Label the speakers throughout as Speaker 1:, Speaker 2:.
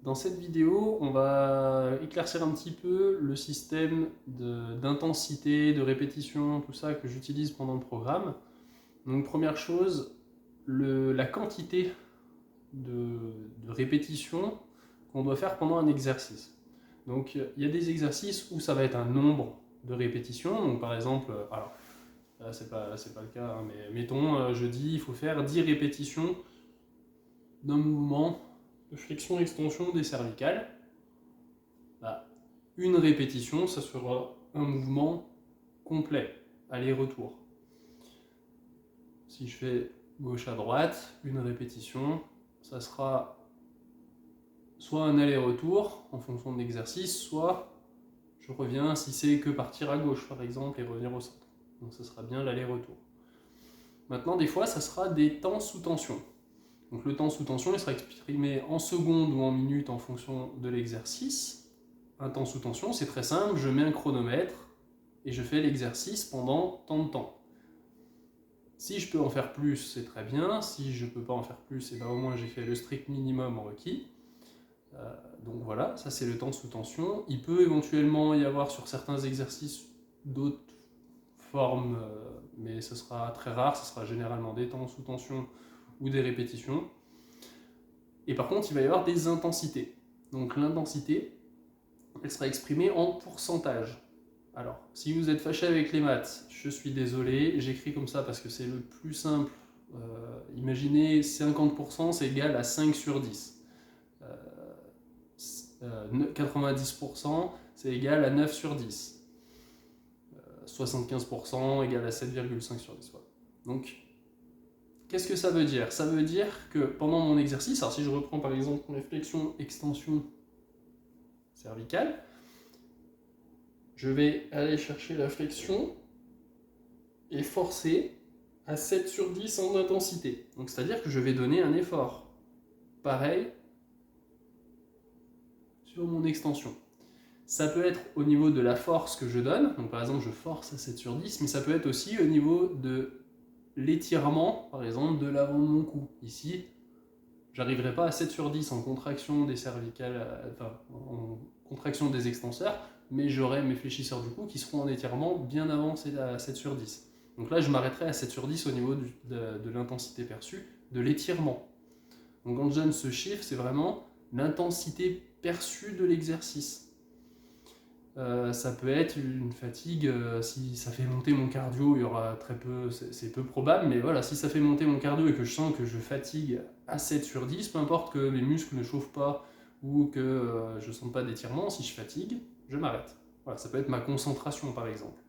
Speaker 1: Dans cette vidéo, on va éclaircir un petit peu le système d'intensité, de répétition, tout ça que j'utilise pendant le programme. Donc première chose, la quantité de répétitions qu'on doit faire pendant un exercice. Donc il y a des exercices où ça va être un nombre de répétitions. Donc par exemple, alors là c'est pas le cas, hein, mais mettons, je dis il faut faire 10 répétitions d'un mouvement de flexion-extension des cervicales. Bah, une répétition, ça sera un mouvement complet, aller-retour. Si je fais gauche à droite, une répétition, ça sera soit un aller-retour en fonction de l'exercice, soit je reviens si c'est que partir à gauche par exemple et revenir au centre. Donc ça sera bien l'aller-retour. Maintenant, des fois, ça sera des temps sous tension. Donc le temps sous tension, il sera exprimé en secondes ou en minutes en fonction de l'exercice. Un temps sous tension, c'est très simple, je mets un chronomètre et je fais l'exercice pendant tant de temps. Si je peux en faire plus, c'est très bien. Si je ne peux pas en faire plus, et ben au moins j'ai fait le strict minimum requis. Donc voilà, ça c'est le temps sous tension. Il peut éventuellement y avoir sur certains exercices d'autres formes, mais ce sera très rare, ce sera généralement des temps sous tension ou des répétitions. Et par contre, il va y avoir des intensités. Donc l'intensité, elle sera exprimée en pourcentage. Alors, si vous êtes fâché avec les maths, je suis désolé, j'écris comme ça parce que c'est le plus simple. Imaginez 50%, c'est égal à 5 sur 10. 90%, c'est égal à 9 sur 10. 75% égal à 7,5 sur 10. Voilà. Donc, qu'est-ce que ça veut dire? Ça veut dire que pendant mon exercice, alors si je reprends par exemple mes flexion-extension cervicale, je vais aller chercher la flexion et forcer à 7 sur 10 en intensité. Donc c'est-à-dire que je vais donner un effort pareil sur mon extension. Ça peut être au niveau de la force que je donne, donc par exemple je force à 7 sur 10, mais ça peut être aussi au niveau de l'étirement, par exemple de l'avant de mon cou. Ici, j'arriverai pas à 7 sur 10 en contraction des cervicales, enfin en contraction des extenseurs, mais j'aurai mes fléchisseurs du cou qui seront en étirement bien avant à 7 sur 10. Donc là, je m'arrêterai à 7 sur 10 au niveau de l'intensité perçue, de l'étirement. Donc quand je donne ce chiffre, c'est vraiment l'intensité perçue de l'exercice. Ça peut être une fatigue, si ça fait monter mon cardio, il y aura très peu, c'est peu probable, mais voilà, si ça fait monter mon cardio et que je sens que je fatigue à 7 sur 10, peu importe que mes muscles ne chauffent pas ou que je ne sens pas d'étirement, si je fatigue, je m'arrête. Voilà, ça peut être ma concentration par exemple.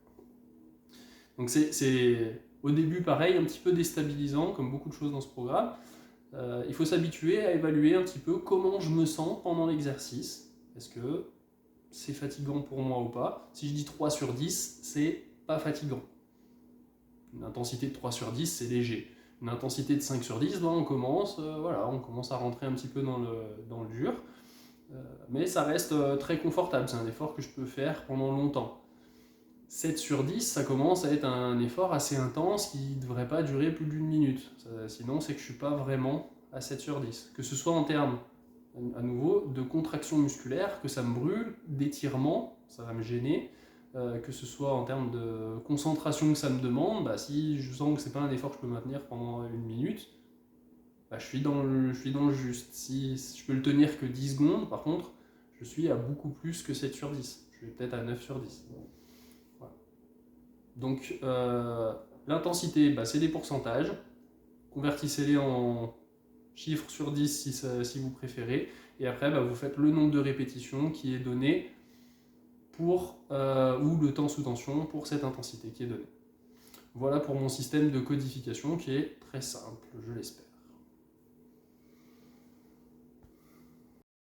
Speaker 1: Donc c'est au début pareil, un petit peu déstabilisant, comme beaucoup de choses dans ce programme. Il faut s'habituer à évaluer un petit peu comment je me sens pendant l'exercice. Est-ce que c'est fatigant pour moi ou pas? Si je dis 3 sur 10, c'est pas fatigant. Une intensité de 3 sur 10, c'est léger. Une intensité de 5 sur 10, ben on commence à rentrer un petit peu dans le dur. Mais ça reste très confortable, c'est un effort que je peux faire pendant longtemps. 7 sur 10, ça commence à être un effort assez intense qui ne devrait pas durer plus d'une minute. Sinon, c'est que je ne suis pas vraiment à 7 sur 10. Que ce soit en termes, à nouveau, de contraction musculaire, que ça me brûle, d'étirement, ça va me gêner, que ce soit en termes de concentration que ça me demande, bah, si je sens que ce n'est pas un effort que je peux maintenir pendant une minute, bah, je suis dans le juste. Si je peux le tenir que 10 secondes, par contre, je suis à beaucoup plus que 7 sur 10. Je suis peut-être à 9 sur 10. Voilà. Donc l'intensité, bah, c'est des pourcentages. Convertissez-les en chiffres sur 10 si vous préférez. Et après, bah, vous faites le nombre de répétitions qui est donné pour, ou le temps sous tension pour cette intensité qui est donnée. Voilà pour mon système de codification qui est très simple, je l'espère.